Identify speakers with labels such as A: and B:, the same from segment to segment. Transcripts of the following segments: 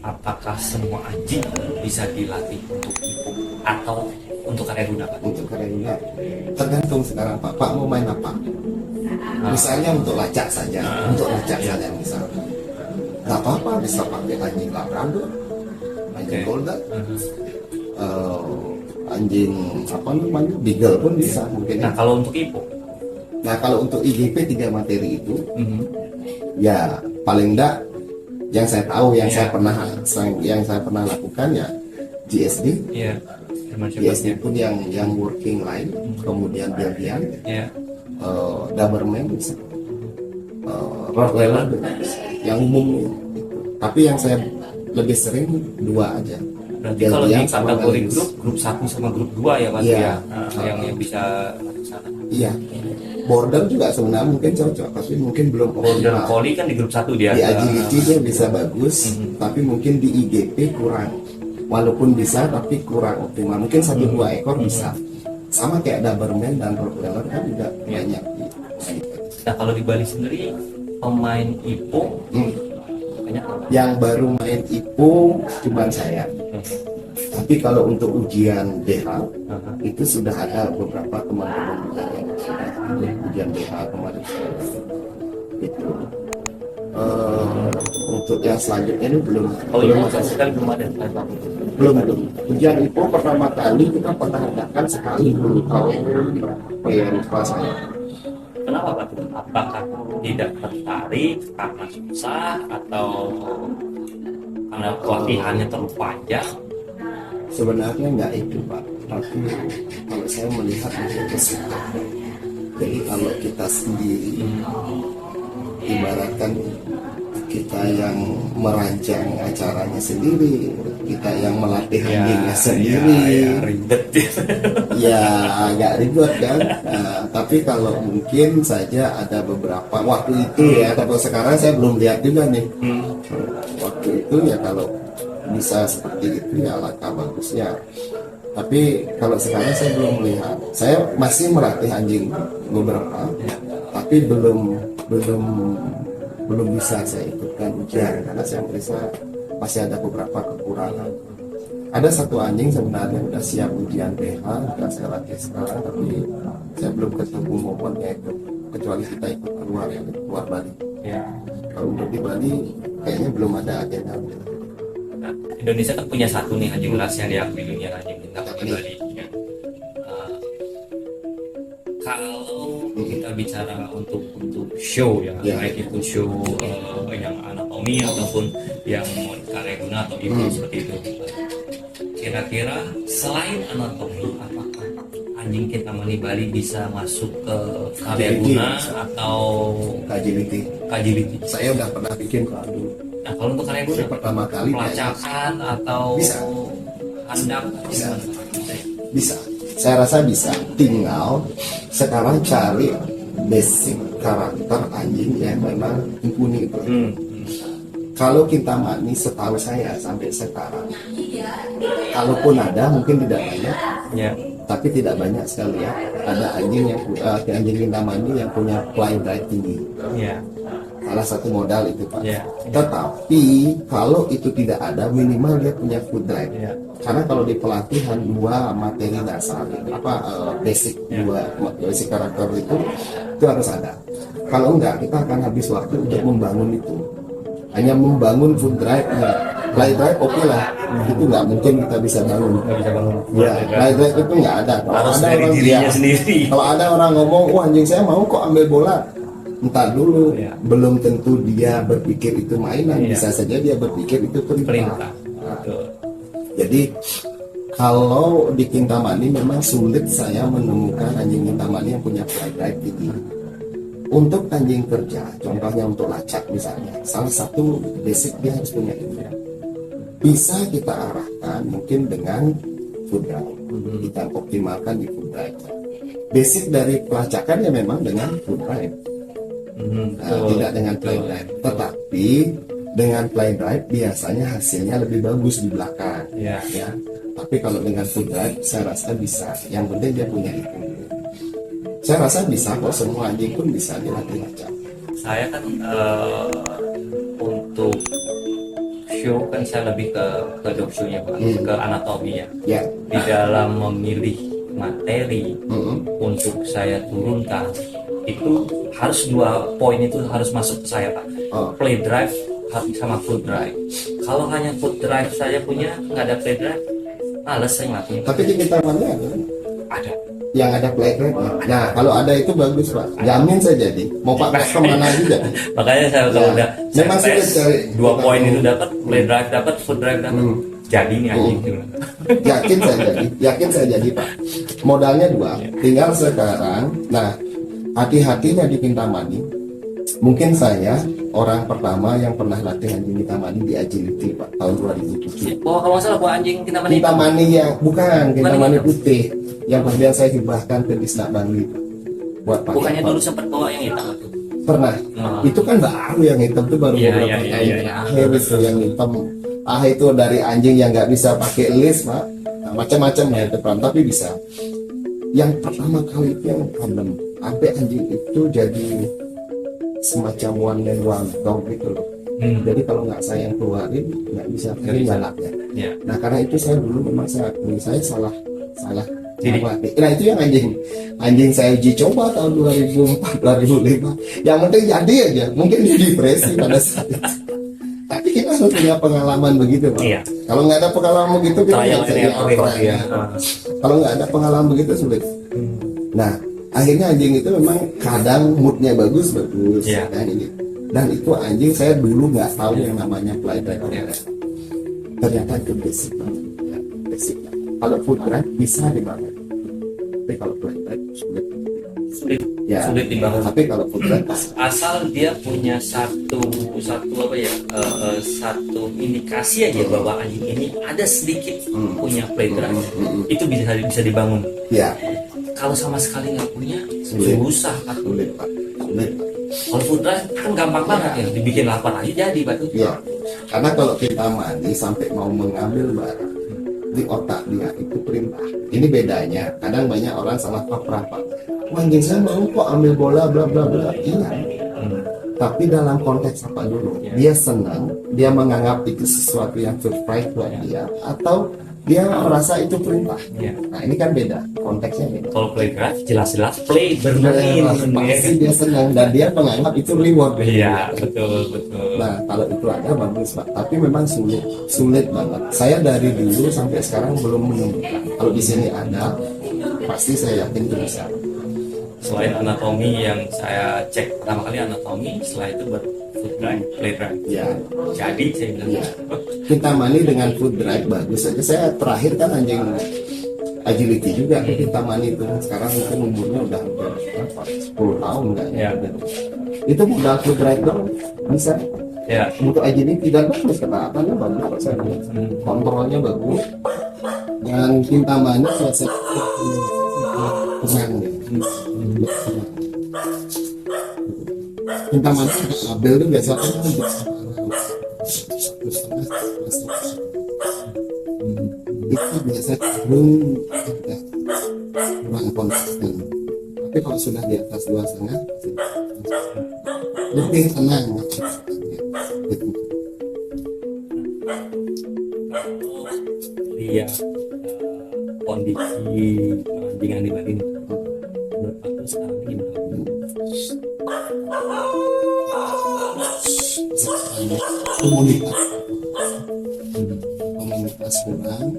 A: Apakah semua anjing bisa dilatih untuk ipung atau untuk karya guna, Pak?
B: Untuk karya tergantung sekarang Pak mau main apa. Misalnya untuk lacak saja, untuk lacak saja misalnya. Gak apa-apa, bisa pakai anjing Labrador, anjing golden, anjing apa namanya, beagle pun bisa mungkin.
A: Nah, kalau untuk ipung,
B: Nah kalau untuk IGP 3 materi itu, ya paling enggak yang saya tahu, yang saya pernah lakukan ya GSD.
A: Iya.
B: GSD pun yang working line, kemudian Belgian, Doberman bisa, Rottweiler bisa, yang umum. Tapi yang saya lebih sering 2 aja.
A: Berarti kalau di
B: sama
A: kategori
B: Belgian.
A: grup 1 sama grup 2 ya, Pak?
B: Iya.
A: Ya? Yang bisa ke sana.
B: Iya. Border juga sebenarnya mungkin cocok, tapi mungkin belum
A: Border
B: optimal.
A: Collie kan di grup 1 dia.
B: Di agility dia bisa bagus, tapi mungkin di IGP kurang. Walaupun bisa, tapi kurang optimal. Mungkin 1-2 ekor bisa. Sama kayak Doberman dan Rottweiler kan juga banyak.
A: Nah, kalau di Bali sendiri pemain ipung banyak.
B: Yang baru main IPO cuma saya. Tapi kalau untuk ujian BH itu sudah ada beberapa teman-teman yang sudah ujian BH kemarin. Itu untuk yang selanjutnya ini belum.
A: Oh iya, sekali belum ada.
B: Belum. Ujian IPO pertama kali kita pernah adakan sekali dulu tahun lupa saya.
A: Kenapa, Pak? Apakah tidak tertarik karena susah atau karena pelatihannya terlalu panjang?
B: Sebenarnya nggak itu Pak, tapi kalau saya melihat itu kesukaan. Jadi kalau kita sendiri, ibaratkan kita yang merancang acaranya sendiri, kita yang melatih anjingnya sendiri,
A: ribet
B: ya agak ribet kan. Nah, tapi kalau mungkin saja ada beberapa waktu itu ya, tapi sekarang saya belum lihat juga nih. Waktu itu ya kalau bisa seperti itu ya langkah bagusnya. Tapi kalau sekarang saya belum melihat. Saya masih melatih anjing beberapa, tapi belum bisa saya ikutkan ujian karena saya merasa masih ada beberapa kekurangan. Ada satu anjing sebenarnya sudah siap ujian BH, sudah saya latih sekarang, tapi saya belum ketemu momennya itu, kecuali kita ikut keluar Bali.
A: Ya.
B: Kalau untuk di Bali kayaknya belum ada agenda.
A: Nah, Indonesia kan punya satu nih anjing ras yang diakui dunia, anjing bintang di Bali. Ya. Kalau kita bicara untuk show ya, baik itu show yang anatomi ataupun yang karya guna atau ibu seperti itu. Kira-kira selain anatomi, apakah anjing Kintamani Bali bisa masuk ke karya guna atau
B: agility? Saya udah pernah bikin kalau dulu.
A: Nah, kalau untuk karya guna
B: pertama kali
A: pelacakan atau
B: bisa.
A: handap
B: Bisa. Saya rasa bisa. Tinggal sekarang cari basic karakter anjing yang memang mumpuni itu. Kalau Kintamani setahu saya sampai sekarang, kalaupun ada mungkin tidak banyak, tapi tidak banyak sekali ya. Ada anjing Kintamani yang punya fly drive tinggi. Salah satu modal itu Pak. Tetapi kalau itu tidak ada, minimal dia punya foot drive. Karena kalau di pelatihan 2 materi dasar, basic karakter itu harus ada. Kalau enggak, kita akan habis waktu untuk membangun itu. Hanya membangun foot drive, fly drive oke lah, itu nggak mungkin kita bisa bangun. Ya, fly drive itu nggak ada.
A: Harus dari dirinya sendiri.
B: Kalau ada orang ngomong, wah anjing saya mau kok ambil bola, entar dulu, belum tentu dia berpikir itu mainan, bisa saja dia berpikir itu perintah. Jadi kalau di Kintamani memang sulit saya menemukan anjing Kintamani yang punya fly drive tinggi. Untuk anjing kerja, contohnya untuk lacak misalnya, salah satu basic dia harus punya itu. Bisa kita arahkan mungkin dengan foot drive, kita optimalkan di foot drive. Basic dari pelacakan ya memang dengan foot drive. Tidak dengan play drive, tetapi dengan play drive biasanya hasilnya lebih bagus di belakang. Tapi kalau dengan foot drive saya rasa bisa, yang penting dia punya itu. Saya rasa bisa kok, semua anjing pun bisa dilatih lacak.
A: Saya kan untuk show kan saya lebih ke dog show-nya Pak, ke anatominya.
B: Ya.
A: Di dalam memilih materi untuk saya turunkan itu harus 2 poin itu harus masuk ke saya Pak. Play drive sama food drive. Kalau hanya food drive saya punya, nggak ada play drive, males saya ngelatih.
B: Tapi di Kintamani
A: Ada.
B: yang ada play drive ya. Nah kalau ada itu bagus Pak, jamin saya jadi mau pakai kemana juga.
A: Makanya saya kalau udah
B: memang
A: saya
B: sulit
A: tes,
B: cari
A: 2 poin itu dapat, play drive dapat, food drive dapat, jadi nih anjing itu.
B: Yakin saya jadi Pak. Modalnya 2, tinggal sekarang. Nah hati-hatinya di Kintamani, mungkin saya orang pertama yang pernah latih anjing Kintamani di Agility Pak, tahun 2007.
A: Oh kalau nggak salah buat anjing Kintamani.
B: Kintamani yang bukan Kintamani putih yang kemudian saya hibahkan ke Disnak Bali buat pakai.
A: Bukannya dulu sempat bawa yang hitam itu?
B: Pernah. Itu kan baru yang hitam tuh baru
A: Iya,
B: beberapa
A: iya,
B: tahun
A: iya, iya.
B: terakhir itu yang hitam. Itu dari anjing yang nggak bisa pakai list Pak. Nah, macam-macam ya depan tapi bisa. Yang pertama kali itu yang problem, sampai anjing itu jadi semacam one man one dog gitu loh. Jadi kalau nggak saya yang keluarin nggak bisa ini galaknya.
A: Ya.
B: Nah karena itu saya dulu memang saya salah
A: Jadi-
B: melatih. Nah itu yang anjing saya uji coba tahun 2004 2005. Yang penting jadi aja. Mungkin dia depresi pada saat itu. Tapi kita harus punya pengalaman begitu Pak.
A: Iya.
B: Kalau nggak ada pengalaman begitu kita
A: Trial
B: nggak bisa
A: and error
B: diatur,
A: ya.
B: kalau nggak ada pengalaman begitu sulit. Nah akhirnya anjing itu memang kadang moodnya bagus
A: Iya.
B: dan itu anjing saya dulu nggak tahu yang namanya play drive. Ternyata itu basic banget, ya, basic. Kalau food drive bisa dibangun, tapi kalau play drive sulit.
A: Sulit dibangun.
B: Tapi kalau food drive bisa.
A: Asal dia punya satu apa ya, satu indikasi aja bahwa anjing ini ada sedikit punya play drive, itu bisa dibangun.
B: Ya
A: Kalau sama sekali nggak punya,
B: Sulit.
A: susah Pak.
B: sulit Pak, sulit.
A: Kalau food drive kan gampang banget ya, dibikin lapar aja jadi batu.
B: Ya, karena kalau kita mandi sampai mau mengambil barang di otak dia itu perintah. Ini bedanya. Kadang banyak orang salah kaprah Pak. "Wah, anjing saya mau kok ambil bola bla bla bla." Iya. Tapi dalam konteks apa dulu? Dia senang, dia menganggap itu sesuatu yang surprise buat dia, atau dia merasa itu perintah.
A: Ya.
B: Nah ini kan beda, konteksnya beda.
A: Kalau play drive jelas-jelas play bermain.
B: Pasti dia senang dan dia menganggap itu reward.
A: Iya, betul.
B: Nah kalau itu ada bagus Pak, tapi memang sulit banget. Saya dari dulu sampai sekarang belum menemukan. Kalau di sini ada, pasti saya yakin itu bisa.
A: Selain anatomi yang saya cek pertama kali anatomi, setelah itu baru food drive, play drive.
B: Ya,
A: Jadi saya bilang
B: ya. Kintamani dengan food drive bagus aja. Saya terakhir kan anjing agility juga ke Kintamani itu. Sekarang mungkin umurnya udah hampir berapa? 10 tahun nggak ya? Itu modal food drive dong bisa.
A: ya.
B: Untuk agility dan bagus kenapaannya bagus kok saya lihat. Kontrolnya bagus. Dan Kintamani selesai tenang deh. Kintamani kabel tuh biasanya kan itu biasa cenderung kurang konsisten. Tapi kalau sudah di atas 2,5 lebih tenang. Gitu.
A: Lihat kondisi anjingan di Bali ini. Menurut aku sekarang ini
B: Komunitas kurang,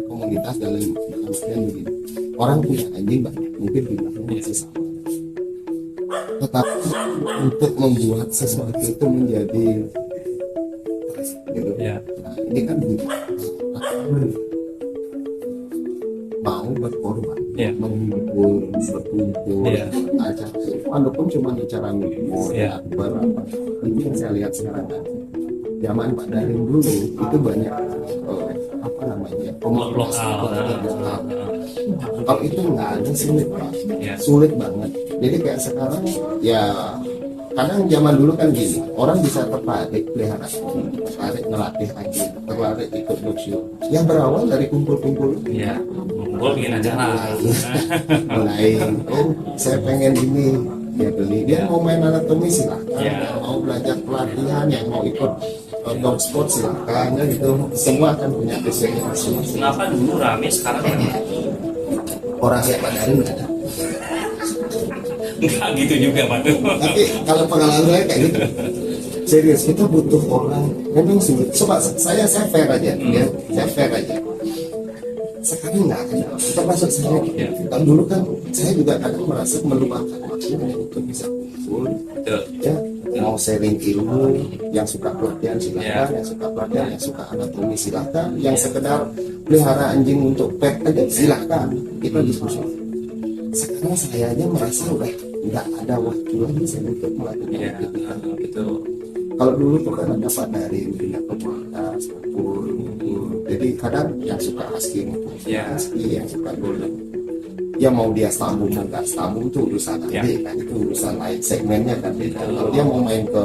B: komunitas dalam artian begini, orang punya anjing banyak, mungkin jumlahnya masih sama, tetapi untuk membuat sesuatu itu menjadi gitu.
A: Ya.
B: Nah, ini kan begitu, mau berkorban,
A: Ya.
B: mengumpul, berkumpul,
A: Ya.
B: acara, walaupun cuma acara minggu,
A: Ya.
B: berapa, ini yang saya lihat sekarang kan. Zaman Pak Darin dulu itu banyak apa namanya komunitas lokal. Kalau itu nggak ada sulit Pak,
A: Ya.
B: sulit banget. Jadi kayak sekarang ya kadang zaman dulu kan gini, orang bisa tertarik pelihara anjing, tertarik ngelatih anjing, tertarik ikut dog show. Yang berawal dari kumpul-kumpul.
A: Ya, gue bikin acara.
B: Mulai, oh saya pengen ini, dia beli. Dia mau main anatomi silahkan,
A: Ya.
B: yang mau belajar pelatihan, yang mau ikut dog sport silakan ya gitu, semua kan punya passionnya masing-masing.
A: Kenapa dulu rame sekarang nggak?
B: Orang siapa dari nggak ada.
A: Nggak gitu juga Pak tuh.
B: Tapi kalau pengalaman saya kayak gitu, serius kita butuh orang memang sulit. Coba saya fair aja, ya, saya fair aja. Sekarang nggak ada, termasuk saya. Kalau dulu kan saya juga kadang merasa meluangkan waktu untuk bisa kumpul, ya mau sharing ilmu, yang suka pelatihan silakan, yang suka pelatihan, yang suka anatomi silakan, yang sekedar pelihara anjing untuk pet aja silakan, kita diskusi. Sekarang saya aja merasa udah nggak ada waktu lagi saya untuk melakukan
A: itu.
B: Kalau dulu tuh kan ada Pak dari pindah ke Monas, kumpul. Jadi kadang yang suka husky, husky, yang suka golden, ya mau dia stambung nggak stambung itu urusan nanti kan, itu urusan lain, segmennya kan beda. Kalau dia mau main ke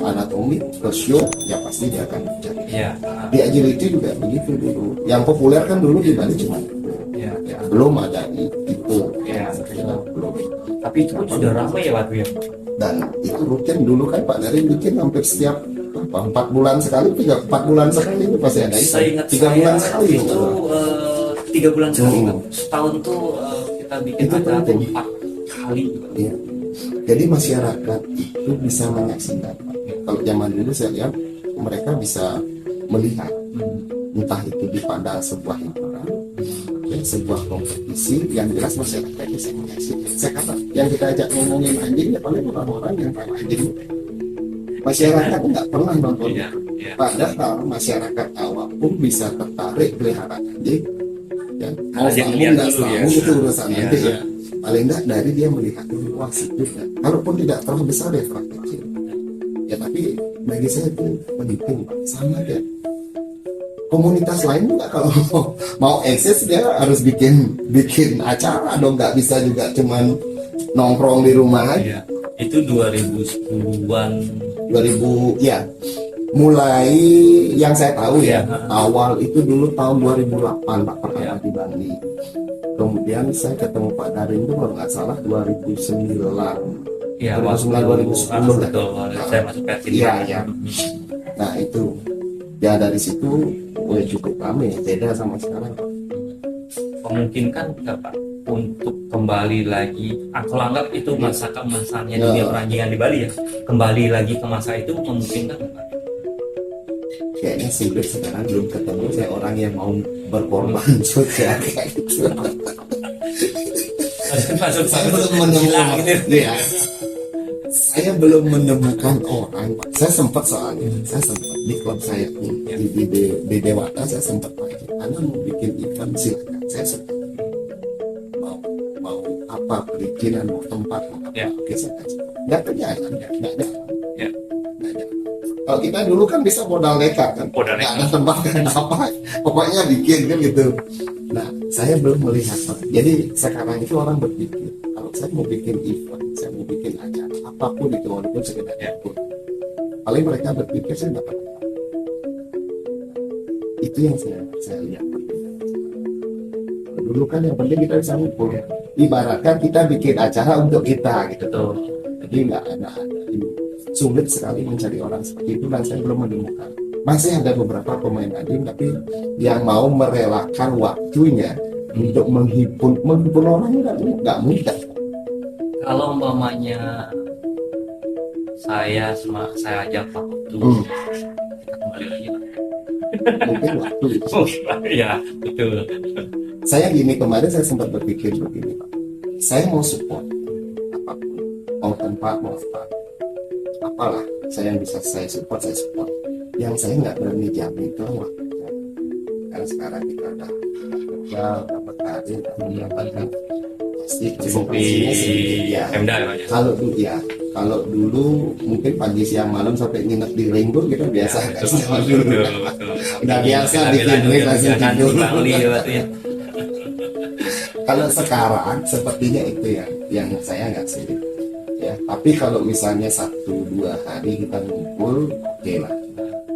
B: anatomi, ke show, ya pasti dia akan mencari. Di agility juga begitu dulu. Yang populer kan dulu di Bali cuma belum ada itu, belum.
A: Tapi itu pun sudah ramai ya waktu ya.
B: Dan itu rutin dulu kan Pak Dari bikin hampir setiap 4 bulan sekali, 4 bulan sekali itu pasti ada.
A: Saya ingat
B: 3 bulan sekali
A: itu 3 bulan sekali itu. Setahun tuh kita bikin
B: itu
A: acara
B: penting.
A: 4 kali.
B: Iya. Jadi masyarakat itu bisa menyaksikan. Kalau zaman dulu saya lihat mereka bisa melihat, entah itu dipandang sebuah hiburan, sebuah kompetisi, yang jelas masyarakat bisa menyaksikan. Saya kata yang kita ajak ngomongin anjing ya paling orang-orang yang tahu anjing. Masyarakat nggak pernah nonton. Padahal masyarakat awam pun bisa tertarik pelihara anjing. Ya, mau nggak selalu itu urusan nanti ya. Paling nggak dari dia melihat dulu, wah situ ya. Kalaupun tidak terlalu besar ya kecil. Ya tapi bagi saya itu penting, sama dia. Komunitas lain juga kalau mau eksis dia harus bikin acara dong, nggak bisa juga cuman nongkrong di rumah aja.
A: Itu 2010-an
B: 2000 ya. Mulai yang saya tahu ya, awal itu dulu tahun 2008 Pak pertama di Bali. Kemudian saya ketemu Pak Darin itu kalau nggak salah 2009.
A: Ya,
B: 2009 2010
A: saya masuk ke sini.
B: Iya. Nah itu ya dari situ cukup ramai, beda sama sekarang.
A: Memungkinkan nggak Pak untuk kembali lagi? Aku anggap itu masanya dunia peranjingan di Bali ya, kembali lagi ke masa itu memungkinkan nggak Pak?
B: Kayaknya sulit sekarang, belum ketemu saya orang yang mau berkorban juga kayak gitu.
A: Maksud
B: Saya belum menemukan
A: gitu.
B: ya. Saya belum menemukan orang. Saya sempat soalnya, saya sempat di klub saya di Dewata, saya sempat pakai. Anda mau bikin event silakan. Saya sempat mau apa perizinan, mau tempat, mau apa, oke saya kasih. Nggak terjadi, nggak ada. Kalau kita dulu kan bisa modal nekat kan, nggak ada tempat kan apa, pokoknya bikin kan gitu. Nah, saya belum melihat. Jadi sekarang itu orang berpikir, kalau saya mau bikin event, saya mau bikin acara, apapun itu, walaupun sekedar pun, paling mereka berpikir saya dapat. Itu yang saya lihat. Dulu kan yang penting kita bisa ngumpul. Ibaratkan kita bikin acara untuk kita gitu. Jadi nggak ada ini. Sulit sekali mencari orang seperti itu, dan saya belum menemukan. Masih ada beberapa pemain anjing tapi yang mau merelakan waktunya untuk menghibur orang nggak mudah.
A: Kalau umpamanya saya ajak waktu kita kembali lagi Pak.
B: Mungkin waktu itu.
A: Ya betul.
B: Saya gini, kemarin saya sempat berpikir begini Pak. Saya mau support apapun, mau tempat, mau apalah, saya yang bisa saya support. Yang saya nggak berani jamin itu waktunya. Karena sekarang kita udah kerja, udah berkarir, udah mendapatkan pasti
A: Di
B: ya.
A: Pemda ya Pak ya.
B: Kalau dulu mungkin pagi siang malam sampai nginep di Ringo kita biasa kan.
A: Betul.
B: Udah biasa bikin duit langsung tidur. Kalau sekarang sepertinya itu yang saya nggak sulit ya. Tapi kalau misalnya 1-2 hari kita ngumpul, oke lah.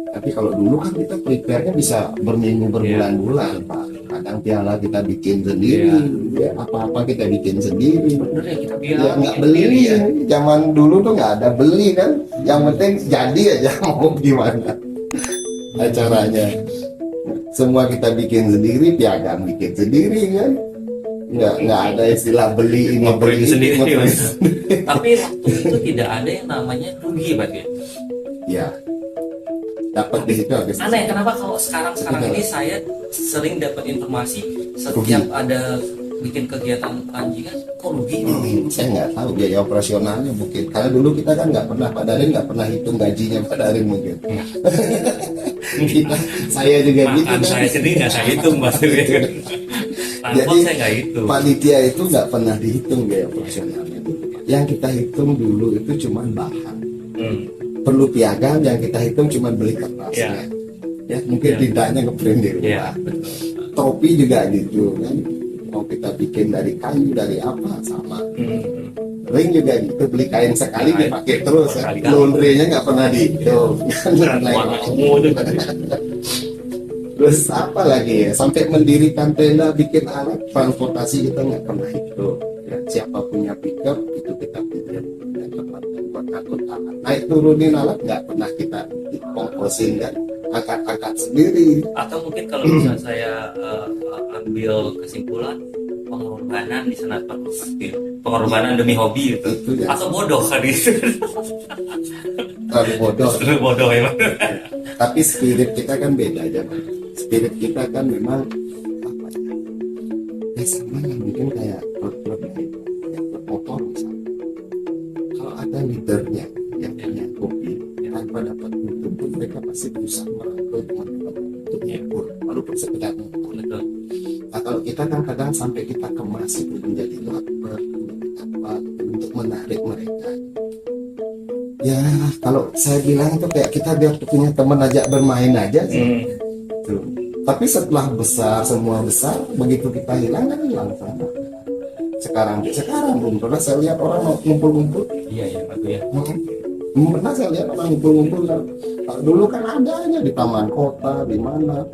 B: Tapi kalau dulu kan kita prepare-nya bisa berminggu berbulan-bulan Pak. Kadang piala kita bikin sendiri, ya apa-apa kita bikin sendiri.
A: Bener ya, kita
B: Ya nggak beli ya. Zaman dulu tuh nggak ada beli kan. Yang penting jadi aja mau gimana. acaranya. Semua kita bikin sendiri, piagam bikin sendiri kan. Nggak ada istilah beli ini beli
A: sendiri.
B: ini.
A: Tapi waktu itu tidak ada yang namanya rugi, Pak ya.
B: Ya, dapat di situ habis.
A: Aneh, kenapa kalau sekarang ini saya sering dapat informasi setiap ada bikin kegiatan pancingan kok rugi?
B: Saya nggak tahu biaya operasionalnya mungkin karena dulu kita kan nggak pernah, Pak Darin nggak pernah hitung gajinya Pak Darin mungkin. Saya juga
A: Makan
B: gitu kan.
A: saya sendiri nggak saya hitung, Mas.
B: Jadi
A: saya nggak hitung.
B: panitia itu nggak pernah dihitung biaya operasionalnya. Yang kita hitung dulu itu cuma bahan. Perlu piagam, yang kita hitung cuma beli kertasnya. Ya mungkin tindaknya ngeprint di rumah. Topi juga gitu kan. Mau kita bikin dari kayu, dari apa sama. Ring juga gitu, beli kain sekali dipakai terus ya. Laundry-nya nggak pernah dihitung. Terus apa lagi ya, sampai mendirikan tenda, bikin alat transportasi kita nggak pernah hitung ya. Siapa punya pickup itu kita pinjam dan tempatkan buat ngangkut alat, naik turunin alat nggak pernah kita ongkosin kan, angkat-angkat sendiri.
A: Atau mungkin kalau bisa saya ambil kesimpulan, pengorbanan di sana pengorbanan demi hobi itu
B: ya.
A: Atau bodoh kan itu.
B: Terlalu bodoh.
A: Terlalu bodoh ya.
B: Tapi spirit kita kan beda aja, Pak. Spirit kita kan memang apa ya sama ya, mungkin kayak klub-klub yang klub motor misalnya. Kalau ada leadernya yang punya hobi, tanpa dapat untung pun mereka pasti berusaha merangkul teman-teman untuk mengukur, walaupun sekedar mengukur. Nah kalau kita kan kadang sampai kita kemas itu menjadi lapar, apa untuk menarik mereka. Ya kalau saya bilang itu kayak kita biar punya teman ajak bermain aja sih. Tuh. Tapi setelah besar, semua besar, begitu kita hilang kan hilang sama. Sekarang belum pernah saya lihat orang mau ngumpul-ngumpul.
A: Iya Pak ya.
B: Belum pernah saya lihat orang ngumpul-ngumpul. Kalau dulu kan ada aja di taman kota, di mana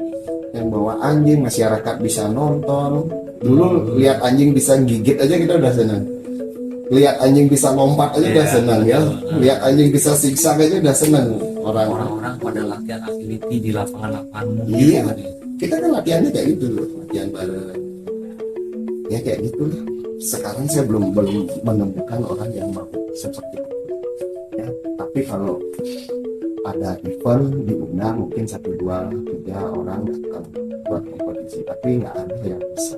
B: yang bawa anjing, masyarakat bisa nonton. Dulu lihat anjing bisa gigit aja kita udah senang. Lihat anjing bisa lompat aja udah senang ya. Lihat anjing bisa siksa aja udah senang.
A: Orang-orang pada latihan agility di lapangan-lapangan.
B: Iya, kita kan latihannya kayak gitu loh, latihan bareng. Ya kayak gitu lah. Sekarang saya belum menemukan orang yang mau seperti itu. Ya, tapi kalau ada event diundang mungkin 1, 2, 3 orang datang buat kompetisi, tapi nggak ada yang bisa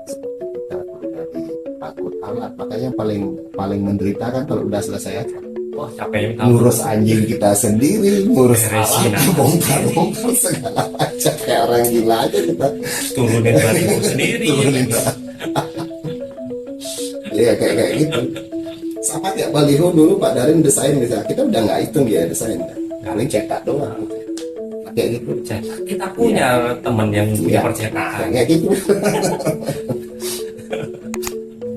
B: seperti kita dari takut alat. Makanya paling menderita kan kalau udah selesai aja.
A: Wah capek
B: Ngurus anjing kita sendiri, ngurus alat, bongkar segala macam kayak orang gila aja kita.
A: Turunin baliho sendiri.
B: Iya kayak gitu. Sama kayak baliho dulu Pak Darin desain misalnya, kita udah nggak hitung dia desain, paling cetak doang. Kayak gitu.
A: Kita punya teman yang punya percetakan.
B: Kayak gitu.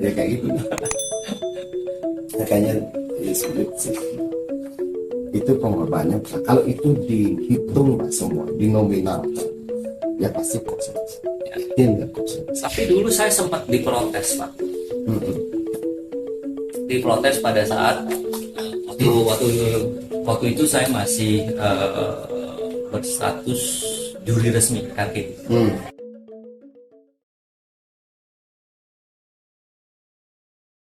B: Ya kayak gitu. Makanya sulit sih. Itu pengorbanannya. Kalau itu dihitung Pak semua, dinominalkan, ya pasti kos. Yakin ya kos.
A: Tapi dulu saya sempat diprotes Pak. Diprotes pada saat waktu itu saya masih berstatus juri resmi KK.